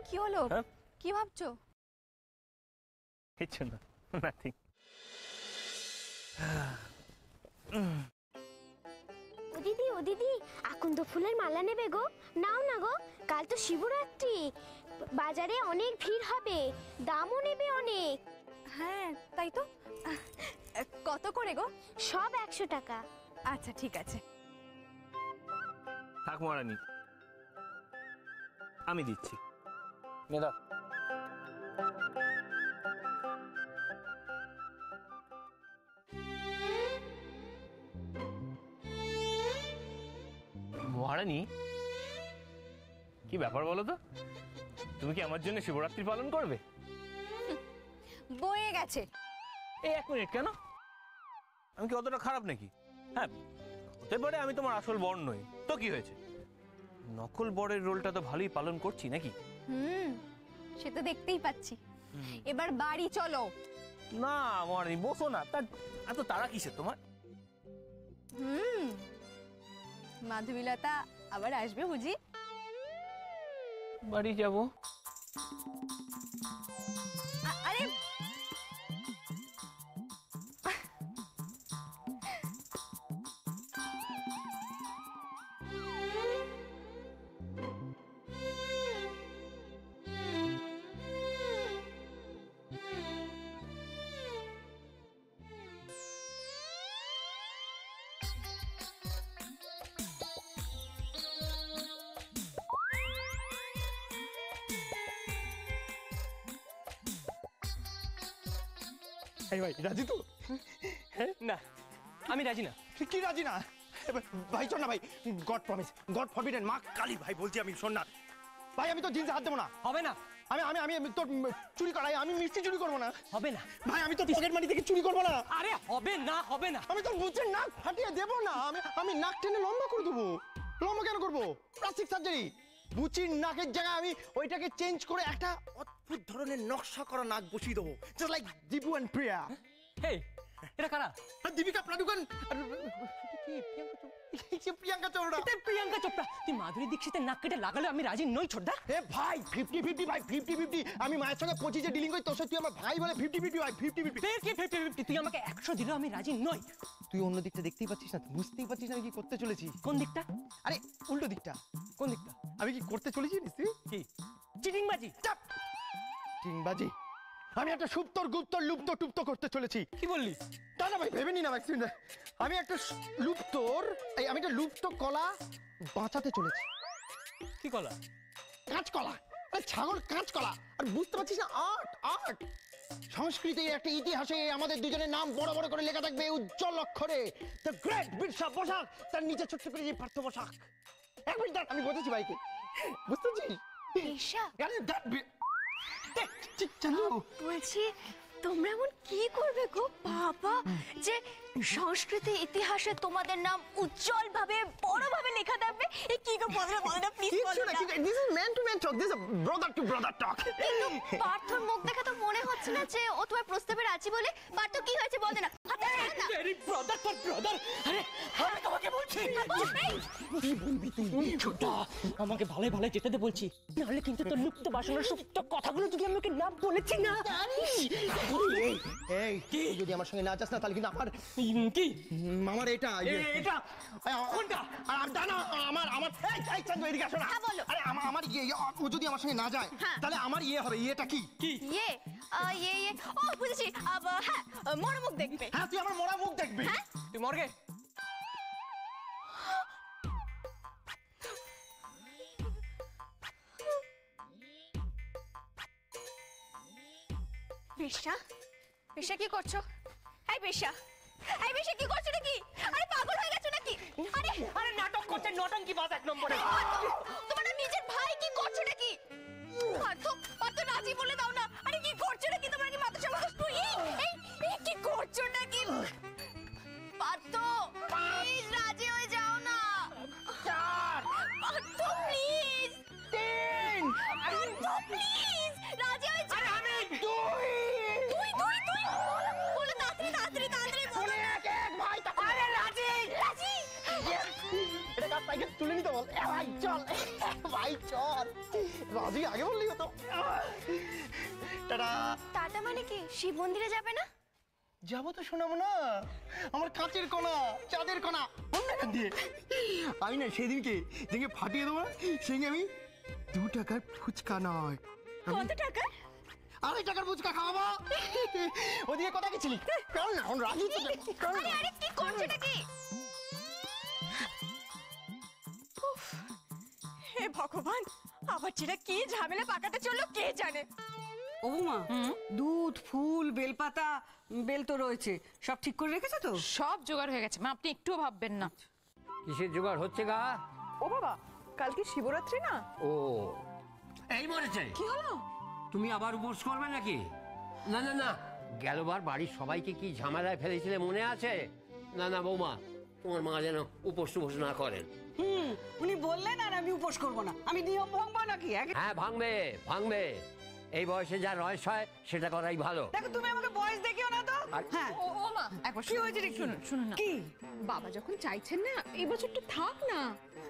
কি হলো? কি ভাবছো? কিছু না, নাথিং। ও দিদি আকন্দ ফুলের মালা নেবে গো? নাও না গো, কাল তো শিবরাত্রি, বাজারে অনেক ভিড় হবে, দামও নেবে অনেক। হ্যাঁ তাই তো। কত করে গো? সব 100 টাকা। আচ্ছা ঠিক আছে। থাক মহারানী, আমি দিচ্ছি। দাও। মহারানী, কি ব্যাপার বলো তো? তুমি কি আমার জন্য শিবরাত্রি পালন করবে? বয়ে গেছে। এই 1 মিনিট, কেন? আমি কি অতটা খারাপ নাকি? হ্যাঁ, হতে পারে আমি তোমার আসল বর নই, তো কি হয়েছে? নকল বরের রোলটা তো ভালোই পালন করছি নাকি? সে তো দেখতেই পাচ্ছি। এবার বাড়ি চলো। না মহারানী, বসো না। তার এত তাড়া কিসের তোমার? মাধবীলতা আবার আসবে বুঝি? বাড়ি যাব। আরে ভাই রাজি তো? না, আমি রাজি না। কি রাজি না? ভাই শোন না ভাই, গড প্রমিস, গড ফরবিডেন, মা কালী, ভাই বলছি আমি, শোন না ভাই, আমি তো জিন্সে হাত দেবো না। হবে না। আমি তোর চুরি করাই, আমি মিষ্টি চুরি করবো না। হবে না ভাই, আমি তো পকেট মানি থেকে চুরি করবো না। আরে হবে না, হবে না। আমি তোর বুঝছেন নাক ফাটিয়ে দেবো না। আমি নাক টেনে লম্বা করে দেবো। লম্বা কেন করবো? Plastic surgery. বুচির নাকের জায়গায় আমি ওইটাকে চেঞ্জ করে একটা অদ্ভুত ধরনের নকশা করা নাক বসিয়ে দেবো, জাস্ট লাইক দিবু এন্ড প্রিয়া। হেই, এটা কারা? দীপিকা পাডুকোন, প্রিয়াঙ্কা চোপড়া। প্রিয়াঙ্কা চোপড়া। তুই মাধুরী দীক্ষিতের নাক কেটে লাগালে আমি রাজি নই ছোটদা। এ ভাই 50-50 ভাই, 50-50। আমি মায়ের সঙ্গে 25-এ ডিলিং করি, তোর সাথে তুই আমার ভাই বলে 50-50 ভাই, 50-50। ফের কি 50-50? তুই আমাকে 100 দিলেও আমি রাজি নই। তুই অন্য দিকটা দেখতেই পাচ্ছিস না, বুঝতেই পাচ্ছিস না আমি কি করতে চলেছি? কোন দিকটা? আরে উল্টো দিকটা। কোন দিকটা? আমি কি করতে চলেছি জানিস তুই? কি? চিটিংবাজি। চাপ। চিটিংবাজি? আমি একটা সুপ্তর গুপ্তর লুপ্ত টুপ্ত করতে চলেছি। কি বললি? না ভাই, ভেবে নি না ম্যাক্সিম। আমি একটা আমি একটা লুপ্ত কলা বাঁচাতে চলেছি। কি কলা? কাঁচকলা। আরে ছাগল কাঁচকলা। আর বুঝতে পারছিস না? আর্ট সংস্কৃতির একটা ইতিহাসে আমাদের দুজনের নাম বড় বড় করে লেখা থাকবে উজ্জ্বল অক্ষরে। দ্য গ্রেট বিরসা বসাক, তার নিচে ছোট্ট করে যে পার্থ বসাক। এক মিনিট দাঁড়, আমি বলতেছি ভাইকে, বুঝতে পারছিস? চান্দু বলছি তোমরা এমন কি করবে গো বাবা, যে সংস্কৃতি ইতিহাসে তোমাদের নাম উজ্জ্বল ভাবে বড় ভাবে লেখা থাকবে? এই কি গো, বলো না প্লিজ, বলো না। This is man to man talk, this is brother to brother talk. কিন্তু পার্থর মুখ দেখে তো মনে হচ্ছে না যে ও তোমার প্রস্তাবে রাজি বলে। পার্থ কি হয়েছে বল না। Very brother for brother. আরে আমি তোমাকে বলছি, কি বলবি তুই ছোটদা? আমাকে ভালো ভালো যেতে দে বলছি, নাহলে কিন্তু তোর লুপ্ত বাসনার সুপ্ত কথাগুলো যদি আমাকে না বলেছি না। এই কি যদি আমার সঙ্গে না যাস না, তাহলে কিন্তু কি আমার এটা কোনটা? না আমার এই চান্দু এদিকে আসো না। আরে আমার ও যদি আমার সঙ্গে না যায় তাহলে আমার হবে। ইয়েটা কি? ইয়ে ও বুঝেছি, হ্যাঁ মরা মুখ দেখবে। হ্যাঁ, তুই আমার মরা মুখ দেখবি। তুই মরগে। পেশা কি করছো? এই পেশা কি করছো নাকি? আরে পাগল হয়ে গেছো নাকি? আরে নাটক করছে, নটঙ্কি বাজ 1 নম্বরে। তোমার নিজের ভাই, কি করছো নাকি? পার্থ রাজি বলে দাও না। আরে কি করছো নাকি? তোমরা কি মাথা সামনে এই কি করছো নাকি? পার্থ প্লিজ রাজি হয়ে যাও না। 4 পার্থ প্লিজ 3 পার্থ প্লিজ রাজি হয়ে যাও। আরে আমি 2 বলো তাড়াতাড়ি বলো। এক ভাই। আরে রাজি। রাজি। এটা কাট পাই গেছে। তুলে নিতে বল। ভাই চল, ভাই চল, রাজি আগে বললি হতো। টাটা। টাটা মানে কি, শিব মন্দিরে যাবে না? যাবো তো শোনাবো না, আমার কাঁচের কণা, চাঁদের কণা অন্য এখান দিয়ে। আমি না সেদিনকে যেদিনকে ফাটিয়ে দেবো, সেদিনকে আমি 2 টাকার ফুচকা নয়, কত টাকা? 2.5 টাকার ফুচকা খাওয়াবো। ওদিকে কোথায় গেছিলি? চল না, এখন রাজি তো চল। আরে আরে কি করছে নাকি? হে ভগবান, আবার যেটা কি ঝামেলা পাকাতে চললো কে জানে। ও মা, দুধ, ফুল, বেলপাতা, বেল তো রয়েছে, সব ঠিক করে রেখেছো তো? সব জোগাড় হয়ে গেছে মা, আপনি একটুও ভাববেন না। কিসের জোগাড় হচ্ছে গা? ও বাবা, কালকে শিবরাত্রি না? ও এই মরেছে। কি হলো? তুমি আবার উপোস করবে নাকি? না না না, গেলবার বাড়ির সবাইকে কি ঝামেলায় ফেলেছিলে মনে আছে? না না বৌমা, তোমার মা যেন উপোস টুপোস না করেন। উনি বললেন আর আমি উপোস করব না, আমি নিয়ম ভাঙবো নাকি? হ্যাঁ ভাঙবে ভাঙবে, এই বয়সে যা রয়েস হয় সেটা করাই ভালো। দেখো তুমি আমাকে বয়স দেখিও না তো। হ্যাঁ, ও ও মা, একবার কি হয়েছে রে? শুনুন শুনুন না। কি? বাবা যখন চাইছেন না, এই বছরটা থাক না।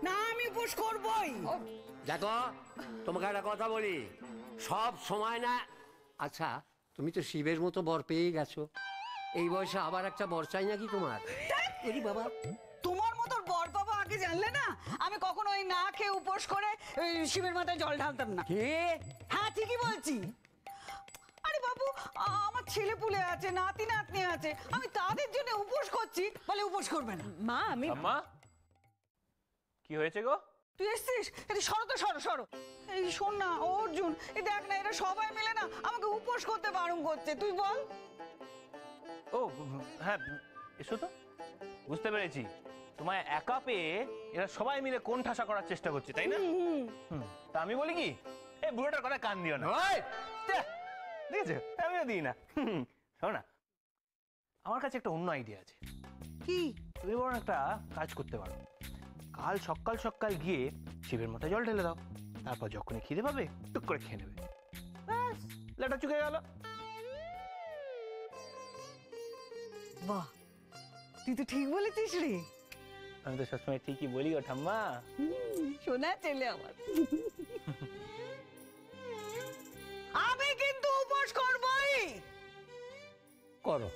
না, আমি উপোস করবই। দেখো তোমাকে একটা কথা বলি, সব সময় না। আচ্ছা তুমি তো শিবের মতো বর পেয়ে গেছো, এই বয়সে আবার একটা বর চাই নাকি তোমার? এরি বাবা, তোমার মতো বর বাবা আগে জানলে না, আমি কখনো ওই না খেয়ে উপোস করে ওই শিবের মাথায় জল ঢালতাম না। কে? হ্যাঁ ঠিকই বলছি। আরে বাবু, আমার ছেলে পুলে আছে, নাতি নাতনি আছে, আমি তাদের জন্য উপোস করছি, বলে উপোস করবে না। মা আমি আম্মা, কি হয়েছে গো? তুই এসছিস, এটা সরো তো, সরো সরো। এই শোন না অর্জুন, এই দেখ না, এরা সবাই মিলে না আমাকে উপোস করতে বারণ করছে, তুই বল। ও হ্যাঁ, এসো তো। বুঝতে পেরেছি, তোমায় একা পেয়ে এরা সবাই মিলে কোন ঠাসা করার চেষ্টা করছে, তাই না? তা আমি বলি কি, এই বুড়োটার কথা কান দিও না। দেখেছো, আমিও দিই না। শোনো না, আমার কাছে একটা অন্য আইডিয়া আছে। কি? তুমি বরং একটা কাজ করতে পারো, কাল সকাল সকাল গিয়ে শিবের মাথায় জল ঢেলে দাও, তারপর যখনই খিদে পাবে টুক করে খেয়ে নেবে, ব্যাস লেটা চুকে গেল। বাহ, তুই তো ঠিক বলেছিস রে। আমি তো সবসময় ঠিকই বলি গো ঠাম্মা। শোনা ছেলে আমার। আমি কিন্তু উপোস করবই। করো।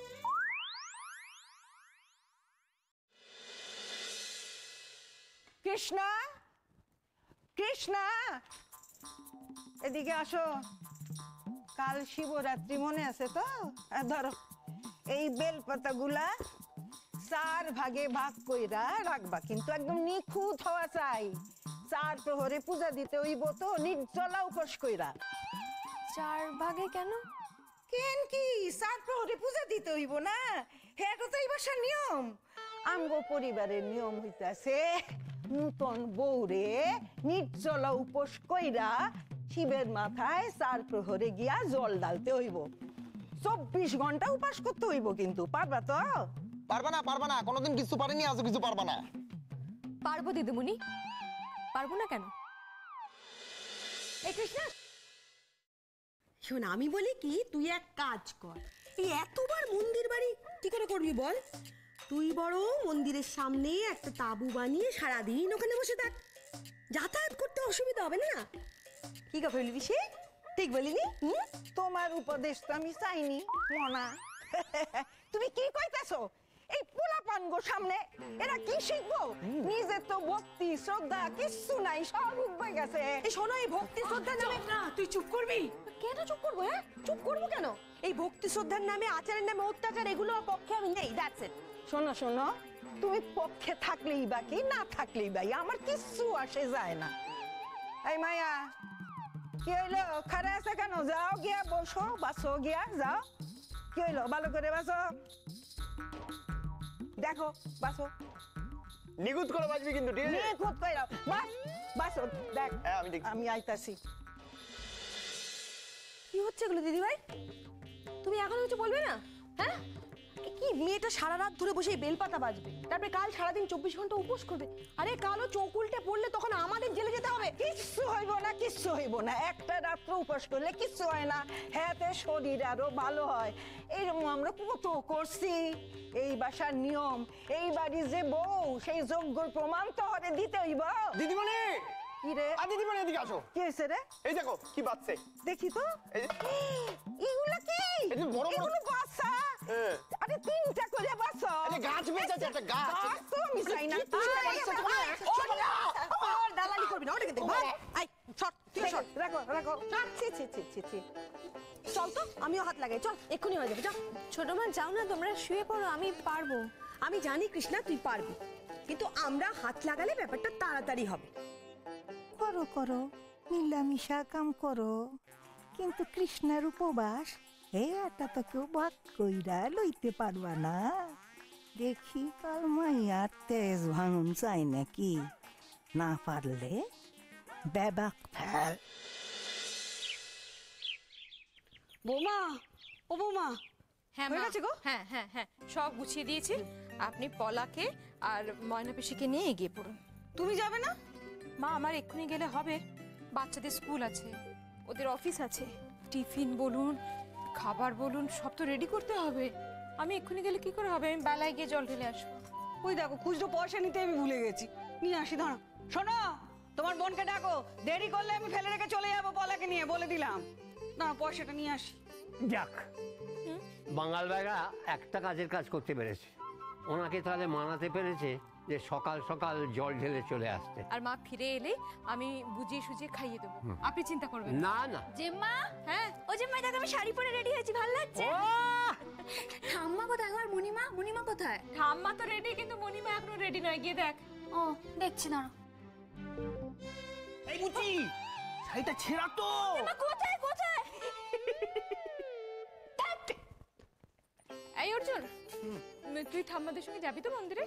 কৃষ্ণা, কৃষ্ণা, এদিকে আসো। কাল শিবরাত্রি মনে আছে তো? ধরো এই বেলপাতাগুলা 4 ভাগে ভাগ কইরা রাখবা, কিন্তু একদম নিখুঁত হওয়া চাই। 4 প্রহরে পূজা দিতে হইব তো, নির্জলা উপোস কইরা। 4 ভাগে কেন? কেন কি? 4 প্রহরে পূজা দিতে হইব না, হেটা তো এই বাসার নিয়ম। আমগো পরিবারের নিয়ম হইতাছে নূতন বউরে নির্জলা উপোস কইরা শিবের মাথায় 4 প্রহরে গিয়া জল ডালতে হইব। 24 ঘন্টা উপাস করতে হইব, কিন্তু পারবা তো? পারবা না, কোনোদিন কিছু পারেনি, আজও কিছু পারবা না। পারবো দিদিমণি, পারবো না কেন? এই কৃষ্ণা, শোন, আমি বলি কি, তুই এক কাজ কর, এই এতবার মন্দির বাড়ি কি করে করবি বল? তুই বড় মন্দিরের সামনে একটা তাঁবু বানিয়ে সারাদিন ওখানে বসে থাক, যাতায়াত করতে অসুবিধা হবে না। কি কথা বলবি সে? ঠিক বলিনি? তোমার উপদেশ তো আমি চাইনি মনা। তুমি কি কইতাছো? এই পোলাপান গো সামনে এরা কি শিখবো? নিজে তো ভক্তি শ্রদ্ধা কিচ্ছু নাই, সব উঠবে গেছে। এই শোনো, এই ভক্তি শ্রদ্ধার নামে না, তুই চুপ করবি। কেন চুপ করবো? হ্যাঁ, চুপ করবো কেন? এই ভক্তি শ্রদ্ধার নামে, আচারের নামে অত্যাচার, এগুলো পক্ষে আমি নেই। That's it. শোনো শোনো, তুমি পক্ষে থাকলেই বা কি, না থাকলেই বাই, আমার কিচ্ছু আসে যায় না। এই মায়া, কি হইলো? খারে আছে কেন? যাও গিয়া বসো, বাসো গিয়া, যাও। কি হইলো? ভালো করে বাসো, দেখো বাসো। নিগুত করে বাজবি কিন্তু, ঠিক আছে? নিখুঁত কইরা বাস, বাসো, দেখ হ্যাঁ, আমি দেখছি। আমি আইতাছি। কি হচ্ছে এগুলো দিদি ভাই? তুমি এখনো কিছু বলবে না? হ্যাঁ, কি মেয়েটা সারা রাত ধরে বসে এই বেলপাতা বাজবে, তারপরে কাল সারাদিন 24 ঘন্টা উপোস করবে। আরে কালও চোখ উল্টে পড়লে তখন আমাদের জেলে যেতে হবে। কিচ্ছু হইব না, কিচ্ছু হইব না, একটা রাত্র উপাস করলে কিচ্ছু হয় না, হ্যাঁতে শরীর আরো ভালো হয়। এইরকম আমরা কত করছি, এই বাসার নিয়ম, এই বাড়ি যে বউ সেই যোগ্যর প্রমাণ তো হরে দিতে হইব। দিদিমণি, কি রে? দিদিমণি এদিকে আসো। কি হয়েছে রে? এই দেখো কি বাচ্চে। দেখি তো। এই যে এগুলো কি? এই যে বড় বড়- এগুলো বাচ্চা? হ্যাঁ। আরে তিনটা করে বাচ্চা। আরে গাছ বেঁচেছে, একটা গাছ। গাছ তো আমি চাই না। তিনটা বাচ্চা তোমার একসাথে না। আর দালালি করবি না, ওটাকে দেখ। আই শট, তুই শট। রাখো রাখো। ছি ছি ছি ছি ছি। চল তো, আমিও হাত লাগাই, চল এক্ষুনি হয়ে যাবে, চল। ছোট মা যাও না, তোমরা শুয়ে পড়ো, আমি পারবো। আমি জানি কৃষ্ণা তুই পারবি, কিন্তু আমরা হাত লাগালে ব্যাপারটা তাড়াতাড়ি হবে। করো করো, মিলামিশা কাম করো, কিন্তু কৃষ্ণের উপবাস এটা তো কেউ ভাগ কইরা লইতে পারবা না। দেখি কাল মাইয়ার তেজ ভাঙন চাই নাকি, না পারলে বেবাক ফেল। বৌমা, ও বৌমা, হ্যাঁ হয়ে মা, গেছে গো? হ্যাঁ হ্যাঁ হ্যাঁ, সব গুছিয়ে দিয়েছি। আপনি পলাকে আর ময়না পিসিকে নিয়ে এগিয়ে পড়ুন। তুমি যাবে না? মা আমার এক্ষুনি গেলে হবে, বাচ্চাদের স্কুল আছে, ওদের অফিস আছে, টিফিন বলুন খাবার বলুন সব তো রেডি করতে হবে। আমি এক্ষুনি গেলে কি করে হবে? আমি বেলায় গিয়ে জল ঢেলে আসবো। ওই দেখো খুচরো পয়সা নিতে আমি ভুলে গেছি, নিয়ে আসি দাঁড়া। শোনো, তোমার বোনকে ডাকো, দেরি করলে আমি ফেলে রেখে চলে যাবো পলাকে নিয়ে, বলে দিলাম। না পয়সাটা নিয়ে আসি। যাক, বাঙাল বেগা একটা কাজের কাজ করতে পেরেছে, ওনাকে তাহলে মানাতে পেরেছে যে সকাল সকাল জল ঢেলে চলে আসতে। আর মা ফিরে এলে আমি বুঝিয়ে সুজিয়ে খাইয়ে দেবো, আপনি চিন্তা করবেন না। না না, জেম্মা, হ্যাঁ ও জেম্মা দেখো আমি শাড়ি পরে রেডি হয়েছি, ভালো লাগছে। ঠাম্মা কোথায়? আর মণিমা, মণিমা কোথায়? ঠাম্মা তো রেডি, কিন্তু মণিমা এখনো রেডি নয়, গিয়ে দেখ। ও দেখছি না। এই বুচি, শাড়িটা ছেঁড়া তো। কোথায় কোথায়? এই অর্জুন, তুই ঠাম্মাদের সঙ্গে যাবি তো মন্দিরে?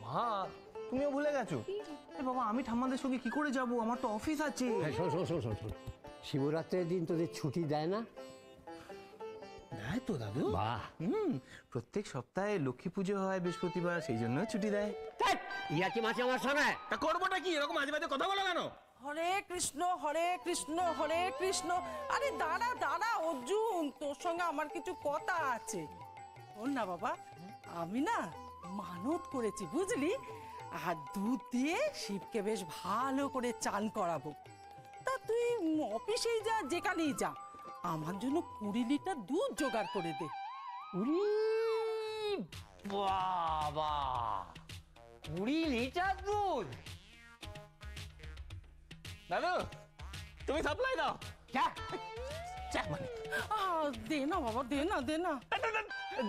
মা, তুমিও ভুলে গেছো? এ বাবা, আমি ঠাম্মাদের সঙ্গে কি করে যাব? আমার তো অফিস আছে। শোন শোন শোন শোন শোন, শিবরাত্রির দিন তোদের ছুটি দেয় না? দেয় তো দাদু। বাহ, প্রত্যেক সপ্তাহে লক্ষ্মী পুজো হয় বৃহস্পতিবার, সেই জন্য ছুটি দেয়। ইয়া কি মাঝে আমার সঙ্গে তা করবোটা কি? এরকম মাঝে মাঝে কথা বলো কেন? হরে কৃষ্ণ হরে কৃষ্ণ হরে কৃষ্ণ। আরে দাঁড়া দাঁড়া অর্জুন, তোর সঙ্গে আমার কিছু কথা আছে। শোন না বাবা, আমি না মানত করেছি বুঝলি, আর দুধ দিয়ে শিবকে বেশ ভালো করে চান করাবো। তা তুই অফিসেই যা, যেখানেই যা, আমার জন্য 20 লিটার দুধ জোগাড় করে দে। উরি বাবা, 20 লিটার দুধ? দাদু, তুমি সাপ্লাই দাও। মানে দে না বাবা, দে না দে না।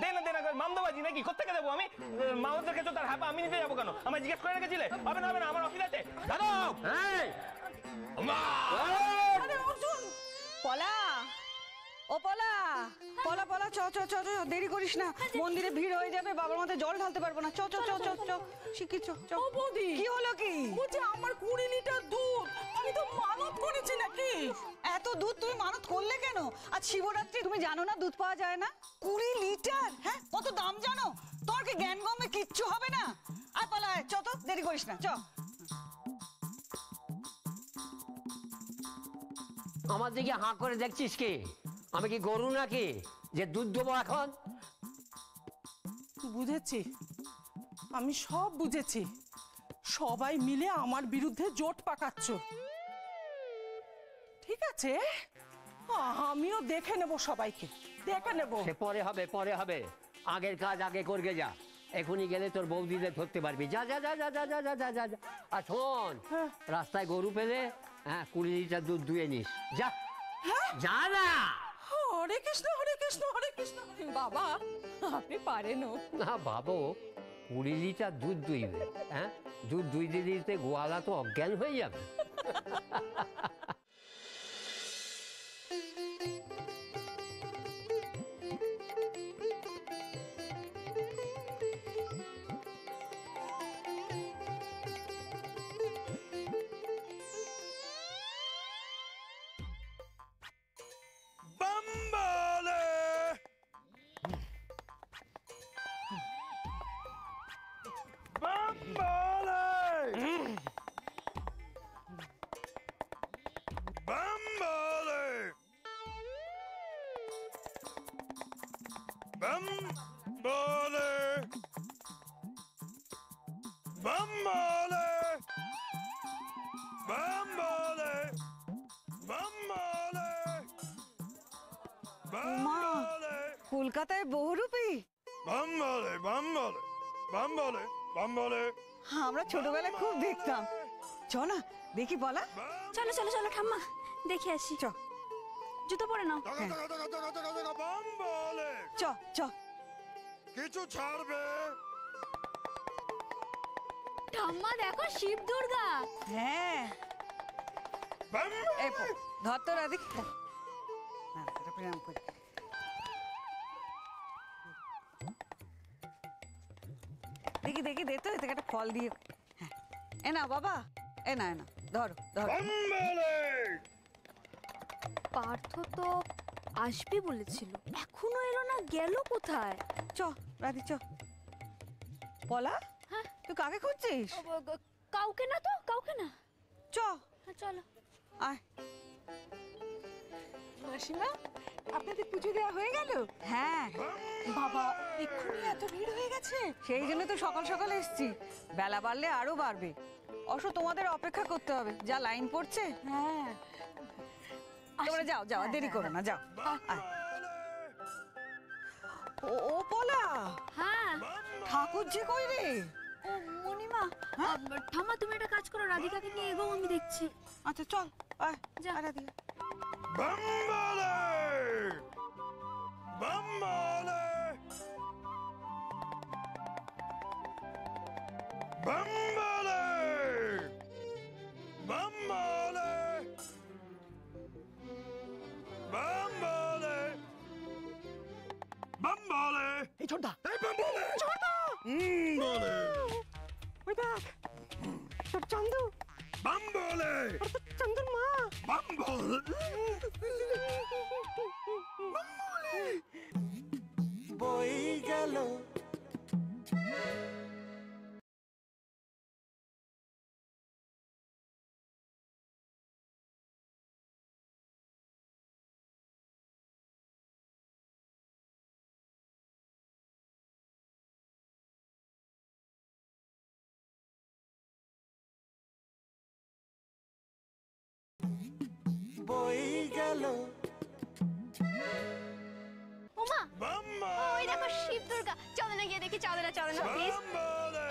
দে না করে মামদাবাজি নাকি? কোথেকে দেবো আমি? মামদের কাছে তার হ্যাপা আমি নিতে যাবো কেন? আমার জিজ্ঞেস করে রেখেছিলে? হবে না হবে না, আমার অফিস আছে। দাদু, এই, আরে অর্জুন, পলা, ও পলা, পলা পলা, চ চ চ চ, দেরি করিস না, মন্দিরে ভিড় হয়ে যাবে, বাবার মাথায় জল ঢালতে পারবো না। চ চ চ চ চ, শিখি চ চ। ও বৌদি, কি হলো কি? বলছি আমার 20 লিটার দুধ, আমি তো মানত করেছি নাকি। এত দুধ তুমি মানত করলে কেন? আজ শিবরাত্রি, তুমি জানো না দুধ পাওয়া যায় না? 20 লিটার, হ্যাঁ কত দাম জানো? তোর কি জ্ঞান গমে কিচ্ছু হবে না? আয় পালা, চ তো, দেরি করিস না, চ। আমার দিকে হাঁ করে দেখছিস কি? আমি কি গরু নাকি যে দুধ দেবো এখন? বুঝেছি, আমি সব বুঝেছি, সবাই মিলে আমার বিরুদ্ধে জোট পাকাচ্ছ। ঠিক আছে, আমিও দেখে নেব, সবাইকে দেখে নেব। সে পরে হবে, পরে হবে, আগের কাজ আগে করবে যা। এখনই গেলে তোর বৌদিদের ধরতে পারবি। যা যা যা যা যা যা যা যা যা যা। আর শোন, রাস্তায় গরু পেলে 20 লিটার দুধ দুয়ে নিস। যা যা না। হরে কৃষ্ণ হরে কৃষ্ণ হরে কৃষ্ণ। বাবা আপনি পারেনও। না ভাবো, 20 লিটার দুধ দুইবে, দুধ দুইতে দিতে গোয়ালা তো অজ্ঞান হয়ে যাবে। Bambole! Bambole! Bambole! Bambole! Bambole! কলকাতায় বহুরূপী Bambole! Bambole! Bambole! Bambole! আমরা ছোটবেলায় খুব দেখতাম। চ না দেখি বলা। চলো চলো চলো ঠাম্মা দেখে আসি চ জুতো পরে নাও Bambole! চ চ। কিছু ছাড়বে ঠাম্মা দেখো শিব দুর্গা হ্যাঁ এই ধর তো রাধিক না এটা প্রণাম করি। দেখি দেখি দে তো এতে একটা ফল দিয়ে। হ্যাঁ এ না বাবা এ না ধরো ধরো। পার্থ তো আসবে বলেছিল এখনো এলো না গেল কোথায় চ রাধি চ। বলা হ্যাঁ তুই কাকে খুঁজছিস? কাউকে না তো কাউকে না চ চলো আয়। মাসিমা আপনাদের পুজো দেওয়া হয়ে গেল? হ্যাঁ বাবা এক্ষুনি এত ভিড় হয়ে গেছে। সেই জন্য তো সকাল সকাল এসছি, বেলা বাড়লে আরো বাড়বে। অবশ্য তোমাদের অপেক্ষা করতে হবে, যা লাইন পড়ছে। হ্যাঁ তোমরা যাও যাও, দেরি করো না, যাও। আয়। ও পলা, হ্যাঁ ঠাকুর যে কই রে? ও মণিমা ঠাম্মা তুমি একটা কাজ করো রাধিকাকে নিয়ে এগো আমি দেখছি। আচ্ছা চল আয় যা। আয় Radhika. Bambole! Bambole! Bambole! Bambole! Bambole! Bambole! এই ছোটদা, Hey, Bambole! ছোটদা, Bambole! ওই দেখ তোর চন্দু, Bambole! আর তোর চন্দুর মা। Bambole! বই গেল বই গেল ওমা Bambole! ওই দেখো শিব দুর্গা, চলো না গিয়ে দেখি, চলো না প্লিজ। Bambole!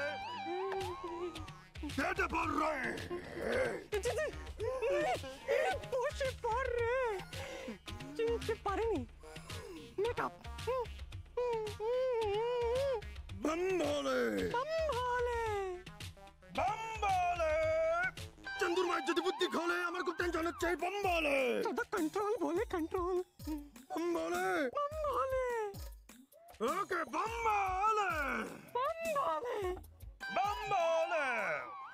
Siete porre! বসে পড় রে, চিনতে পারেনি মেকআপ। Bambole! বলে Bambole! চন্দুর মায়ের যদি বুদ্ধি খোলে আমার খুব টেনশন হচ্ছে। Bambole! তোর কন্ট্রোল বলে কন্ট্রোল। Bambole! বলে Okay, Bambole! বলে Bambole!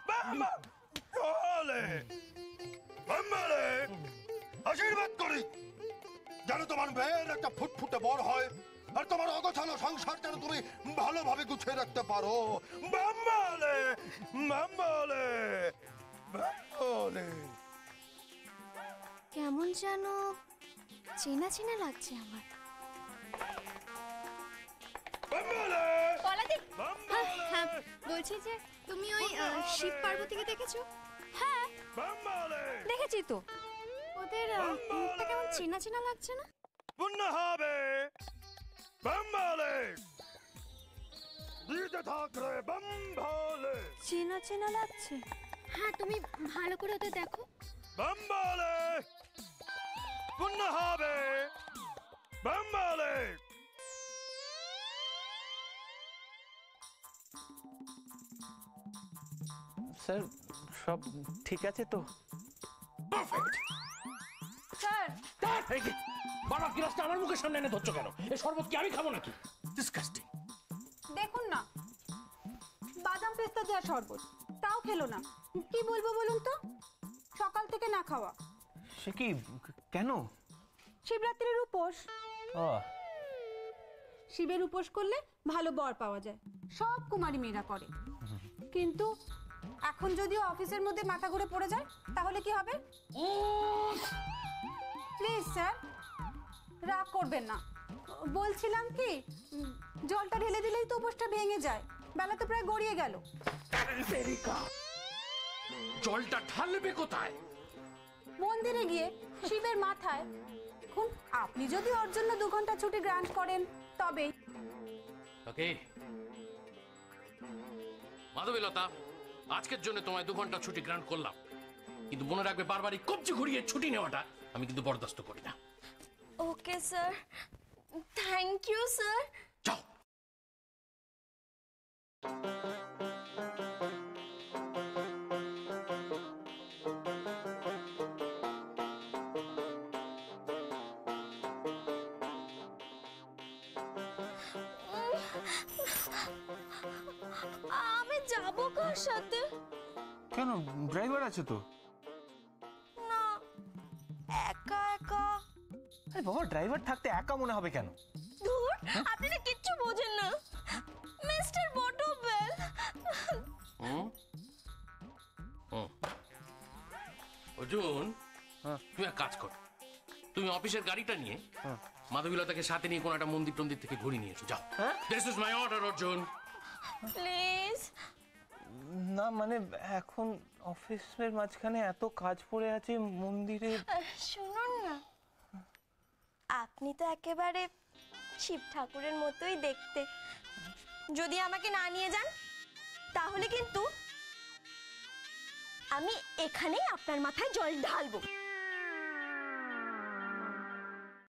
Bambole! Bambole! আশীর্বাদ করি যেন তোমার মেয়ের একটা ফুটফুটে বর হয়, আর তোমার অগোছালো সংসার যেন তুমি ভালোভাবে গুছিয়ে রাখতে পারো। Bambole! Bambole! Bambole! কেমন যেন চেনা চেনা লাগছে আমার। Bambole! পলাদি Bambole! হ্যাঁ বলছি যে তুমি ওই শিব পার্বতীকে দেখেছো? হ্যাঁ Bambole! দেখেছি তো, ওদের মুখটা কেমন চেনা চেনা লাগছে না? পূর্ণ হবে। Bambole! দিতে থাকলে Bambole! চেনা চেনা লাগছে। হ্যাঁ তুমি ভালো করে ওদের দেখো। Bambole! পূর্ণ হবে। Bambole! স্যার সব ঠিক আছে তো? স্যার বাবা গ্লাসটা আমার মুখের সামনে এনে ধরছো কেন? এই শরবত কি আমি খাবো নাকি? ডিসকাস্টিং। দেখুন না, বাদাম পেস্তা দেওয়া শরবত, তাও খেলো না। কি বলবো বলুন তো, সকাল থেকে না খাওয়া। সে কি, কেন? শিবরাত্রির উপোস। ও শিবের উপোস করলে ভালো বর পাওয়া যায়, সব কুমারী মেয়েরা করে। কিন্তু এখন যদি অফিসের মধ্যে মাথা ঘুরে পড়ে যায় তাহলে কি হবে? প্লিজ স্যার রাগ করবেন না। বলছিলাম কি জলটা ঢেলে দিলেই তো উপোসটা ভেঙে যায়, বেলা তো প্রায় গড়িয়ে গেল। জলটা ঢালবে কোথায়? মন্দিরে গিয়ে শিবের মাথায়। এখন আপনি যদি ওর জন্য 2 ঘন্টা ছুটি গ্রান্ট করেন তবেই। ওকে মাধবীলতা, আজকের জন্য তোমায় 2 ঘন্টা ছুটি গ্রান্ট করলাম, কিন্তু মনে রাখবে বারবারই কবজি ঘুরিয়ে ছুটি নেওয়াটা আমি কিন্তু বরদাস্ত করি না। Okay sir, thank you sir. যাও। আমি যাব কার সাথে? কেন, ড্রাইভার আছে তো। না, একা একা। আরে বাবা, ড্রাইভার থাকতে একা মনে হবে কেন? ধুর, আপনি না কিচ্ছু বোঝেন না মিস্টার বটবেল। অর্জুন, তুই এক কাজ কর, তুমি অফিসের গাড়িটা নিয়ে মাধবীলতাকে সাথে নিয়ে কোনো একটা মন্দির টন্দির থেকে ঘুরে নিয়ে এসো, যাও। This is my order Arjun. Please. না মানে এখন অফিসের মাঝখানে এত কাজ পড়ে আছে মন্দিরে। শুনুন না, আপনি তো একেবারে শিব ঠাকুরের মতোই দেখতে। যদি আমাকে না নিয়ে যান তাহলে কিন্তু আমি এখানেই আপনার মাথায় জল ঢালবো।